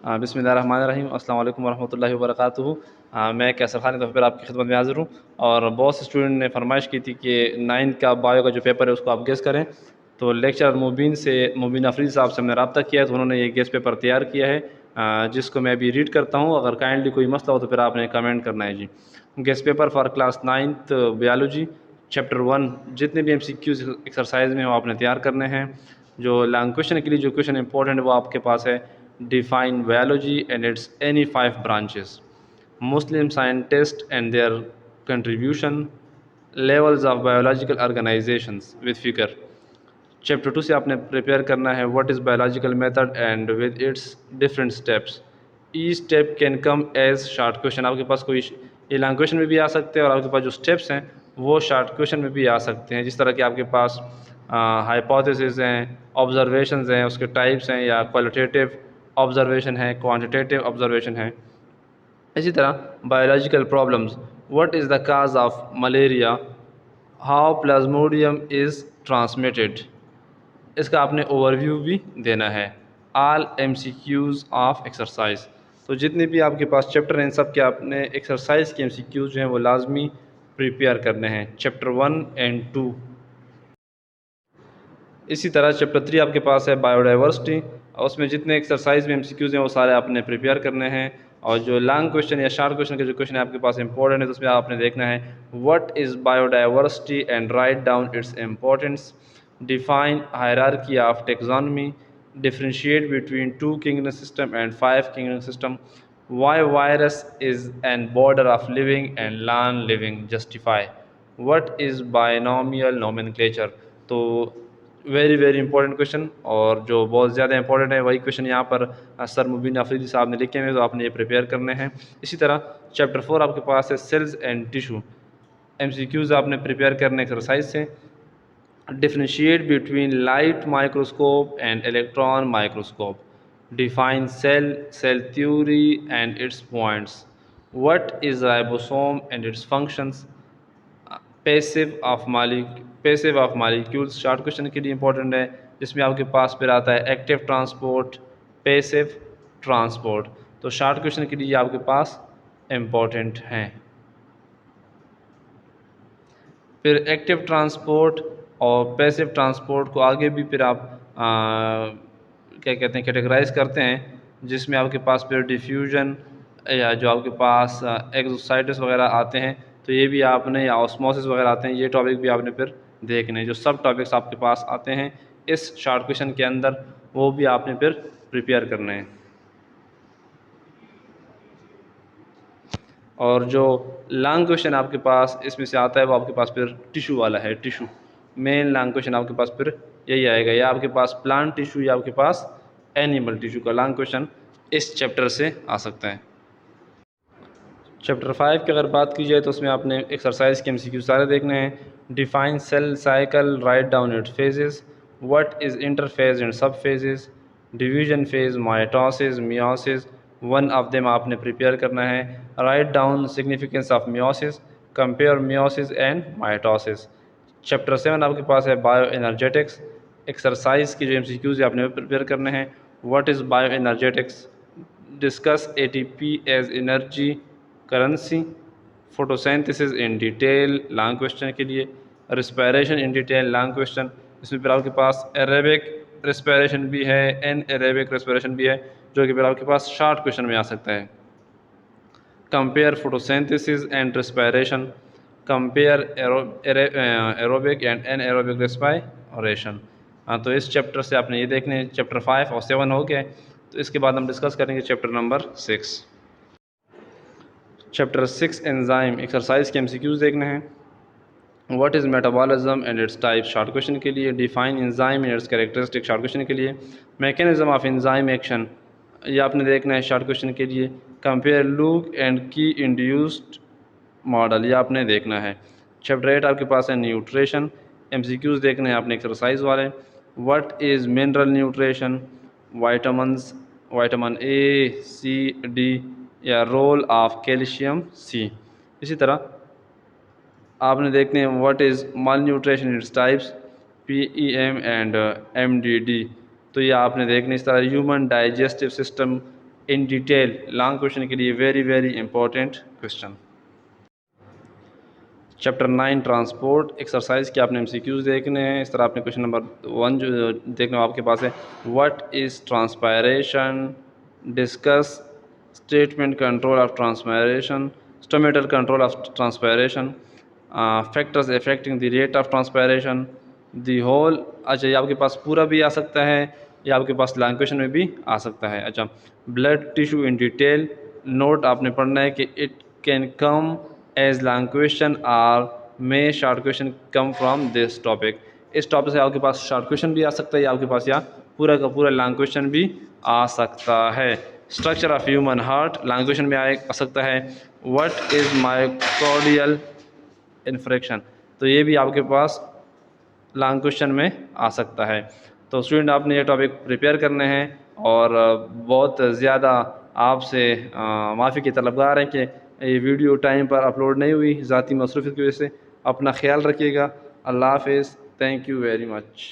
बिस्मिल्लाहिर्रहमानिर्रहीम अस्सलाम वालेकुम वरहमतुल्लाहि वबरकातुहू। मैं कैसर खान तो फिर आपकी खिदमत में हाज़िर हूँ। और बहुत से स्टूडेंट ने फरमाइश की थी कि 9th का बायो का जो पेपर है उसको आप गेस करें। तो लेक्चर मुबीन अफरीदी साहब से हमने रब्ता किया है, तो उन्होंने ये गेस पेपर तैयार किया है, जिसको मैं अभी रीड करता हूँ। अगर काइंडली कोई मसला हो तो फिर आपने कमेंट करना है जी। Guess paper for class 9th biology chapter 1, जितने भी MCQs एक्सरसाइज में वो आपने तैयार करने हैं। जो लॉन्ग क्वेश्चन के लिए जो क्वेश्चन इंपॉर्टेंट है वो आपके पास है। Define biology and its any 5 branches, Muslim scientists and their contribution, levels of biological organizations with figure। Chapter 2 से आपने प्रिपेयर करना है what is biological method and with its different steps. Each step can come as short question. आपके पास कोई ये long question में भी आ सकते हैं और आपके पास जो स्टेप्स हैं वो शॉर्ट क्वेश्चन में भी आ सकते हैं। जिस तरह के आपके पास हाइपोथेसिस हैं, ऑब्जर्वेशंस हैं, उसके टाइप्स हैं, या क्वालिटेटिव ऑब्जर्वेशन है, क्वांटिटेटिव ऑब्जर्वेशन है। इसी तरह biological problems, what is the cause of malaria, how Plasmodium is transmitted. इसका आपने ओवरव्यू भी देना है। All MCQs of exercise. तो जितने भी आपके पास चैप्टर हैं, सब के आपने एक्सरसाइज के MCQs जो हैं वो लाजमी प्रिपेयर करने हैं, चैप्टर 1 और 2। इसी तरह चैप्टर 3 आपके पास है बायोडाइवर्सिटी, और उसमें जितने एक्सरसाइज में MCQs हैं वो सारे आपने प्रिपेयर करने हैं। और जो लॉन्ग क्वेश्चन या शॉर्ट क्वेश्चन के जो क्वेश्चन है आपके पास इंपॉर्टेंट है, तो उसमें आपने देखना है what is biodiversity and write down its importance, define hierarchy of taxonomy, differentiate between 2 kingdom system and 5 kingdom system, why virus is an border of living and non living, justify what is binomial nomenclature. तो very very important question, और जो बहुत ज़्यादा important है वही question यहाँ पर sir मुबीन अफरीदी साहब ने लिखे हुए, तो आपने ये प्रिपेयर करने हैं। इसी तरह चैप्टर 4 आपके पास है सेल्स एंड टिशू। MCQs आपने प्रिपेयर करने एक्सरसाइज से। Differentiate between light microscope and electron microscope, define cell theory and its points, what is ribosome and its functions, passive of molecules short question के लिए important है, जिसमें आपके पास फिर आता है एक्टिव ट्रांसपोर्ट, पैसिव ट्रांसपोर्ट। तो शॉर्ट क्वेश्चन के लिए आपके पास इंपॉर्टेंट हैं। फिर एक्टिव ट्रांसपोर्ट और पैसिव ट्रांसपोर्ट को आगे भी फिर आप क्या कहते हैं कैटेगराइज करते हैं, जिसमें आपके पास फिर डिफ्यूजन या जो आपके पास एक्सोसाइटिस वगैरह आते हैं, तो ये भी आपने, या ऑस्मोसिस वगैरह आते हैं, ये टॉपिक भी आपने फिर देखने हैं। जो सब टॉपिक्स आपके पास आते हैं इस शॉर्ट क्वेश्चन के अंदर, वो भी आपने फिर प्रिपेयर करने हैं। और जो लॉन्ग क्वेश्चन आपके पास इसमें से आता है वो आपके पास फिर टिशू वाला है। टिशू मेन लॉन्ग क्वेश्चन आपके पास फिर यही आएगा, या आपके पास प्लांट टिशू या आपके पास एनिमल टिशू का लॉन्ग क्वेश्चन इस चैप्टर से आ सकता है। चैप्टर 5 की अगर बात की जाए तो उसमें आपने एक्सरसाइज के MCQ सारे देखने हैं। Define cell cycle, write down it phases, what is interphase and सब phases, division phase, mitosis, meiosis, one of them आपने प्रिपेयर करना है। Write down significance of meiosis, compare meiosis and mitosis. Chapter 7 आपके पास है बायो एनर्जेटिक्स। एक्सरसाइज की जो MCQs है आपने प्रिपेयर करने हैं। What is bioenergetics, discuss ATP as energy currency, photosynthesis in detail long question के लिए, respiration in detail long question. इसमें फिर आपके पास एरेबिक रिस्पायरेशन भी है, एन एरेबिक रिस्पायरेशन भी है, जो कि फिर आपके पास शॉर्ट क्वेश्चन में आ सकता है। Compare photosynthesis and respiration, compare aerobic and anaerobic respiration. हाँ, तो इस चैप्टर से आपने ये देखने, चैप्टर 5 और 7 हो गए। तो इसके बाद हम डिस्कस करेंगे chapter number 6। Chapter 6 enzyme exercise के MCQs देखने हैं। What is metabolism and it's type short question के लिए, define enzyme and it's characteristic short question के लिए, मैकेनिज्म ऑफ एंजाइम एक्शन ये आपने देखना है शॉर्ट क्वेश्चन के लिए। कंपेयर लूक एंड की इंड्यूस्ड मॉडल ये आपने देखना है। चैप्टर 8 आपके पास है न्यूट्रिशन, MCQs देखने हैं आपने एक्सरसाइज वाले। What is mineral nutrition, vitamins, vitamin A, C, D, या रोल ऑफ कैल्शियम C। इसी तरह आपने देखने हैं what is mall nutrition its types, PEM and MDD। तो ये आपने देखने इस तरह ह्यूमन डाइजेस्टिव सिस्टम, इन डिटेल, लॉन्ग क्वेश्चन के लिए very very important question. Chapter 9 transport exercise के आपने MCQs देखने हैं। इस तरह आपने क्वेश्चन नंबर 1 जो देखना आपके पास है, what is transpiration, discuss statement control of transpiration, stomatal control of transpiration, factors affecting the rate of transpiration, the whole. अच्छा, ये आपके पास पूरा भी आ सकता है, या आपके पास लॉन्ग क्वेश्चन में भी आ सकता है। अच्छा, blood tissue in detail, note आपने पढ़ना है कि it can come as long question और may short question come from this topic. इस टॉपिक से आपके पास शॉर्ट क्वेश्चन भी आ सकता है, या आपके पास या पूरा का पूरा लॉन्ग क्वेश्चन भी आ सकता है। Structure of human heart long question में आ सकता है। व्हाट इज़ मायोकार्डियल इन्फ्रेक्शन, तो ये भी आपके पास लॉन्ग क्वेश्चन में आ सकता है। तो स्टूडेंट, आपने ये टॉपिक प्रिपेयर करने हैं, और बहुत ज़्यादा आपसे माफ़ी के तलबगार हैं कि ये वीडियो टाइम पर अपलोड नहीं हुई, ज़ाती मसरूफ़ियत की वजह से। अपना ख्याल रखिएगा। अल्लाह हाफ़िज़। Thank you very much.